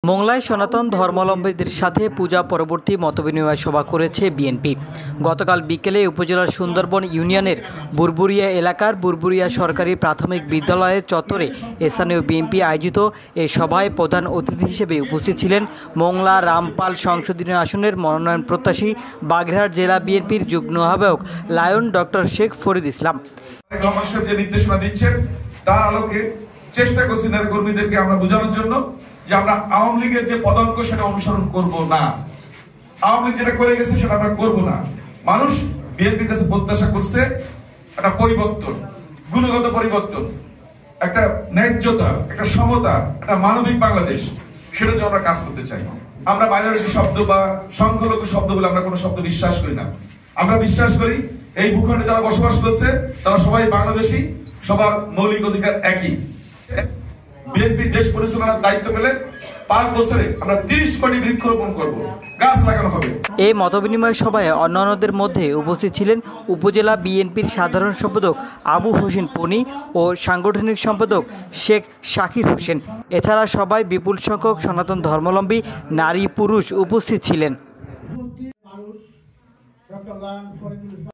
মোংলায় সনাতন ধর্মাবলম্বীদের সাথে পূজা পরবর্তী মতবিনিময় সভা করেছে বিএনপি। গতকাল বিকেলে উপজেলার সুন্দরবন ইউনিয়নের বুরবুরিয়া এলাকার বুরবুরিয়া সরকারি প্রাথমিক বিদ্যালয়ের চত্বরে স্থানীয় বিএনপি আয়োজিত এ সভায় প্রধান অতিথি হিসেবে উপস্থিত ছিলেন মোংলা রামপাল সংসদীয় আসনের মনোনয়ন প্রত্যাশী বাগেরহাট জেলা বিএনপির যুগ্ম আহ্বায়ক লায়ন ডক্টর শেখ ফরিদ ইসলাম। যে নির্দেশনা দিচ্ছেন তার আলোকে চেষ্টা করছি নেতা কর্মীদেরকে আমরা বোঝানোর জন্য যে আমরা আওয়ামী লীগের যে পদাঙ্ক সেটা অনুসরণ করব না, আওয়ামী লীগ যেটা করে গেছে সেটা আমরা করব না। মানুষ বিএনপির কাছে প্রত্যাশা করছে একটা পরিবর্তন, গুণগত পরিবর্তন, একটা ন্যায্যতা, একটা সমতা, একটা মানবিক বাংলাদেশ, সেটা জন্য আমরা কাজ করতে চাই। আমরা মাইনরিটি শব্দ বা সংখ্যালঘু শব্দ বলে আমরা কোনো শব্দ বিশ্বাস করি না। আমরা বিশ্বাস করি এই ভূখণ্ডে যারা বসবাস করছে তারা সবাই বাংলাদেশী, সবার মৌলিক অধিকার একই। বিএনপি দেশ পরিচালনার দায়িত্ব পেলে 5 বছরে আমরা 30 কোটি বৃক্ষরোপণ করব, গাছ লাগানো হবে। এই মতবিনিময় সভায় অন্যান্যদের মধ্যে উপস্থিত ছিলেন উপজেলা বিএনপির সাধারণ সম্পাদক আবু হোসেন পনি ও সাংগঠনিক সম্পাদক শেখ শাকির হোসেন। এছাড়া সবাই বিপুল সংখ্যক সনাতন ধর্মাবলম্বী নারী পুরুষ উপস্থিত ছিলেন।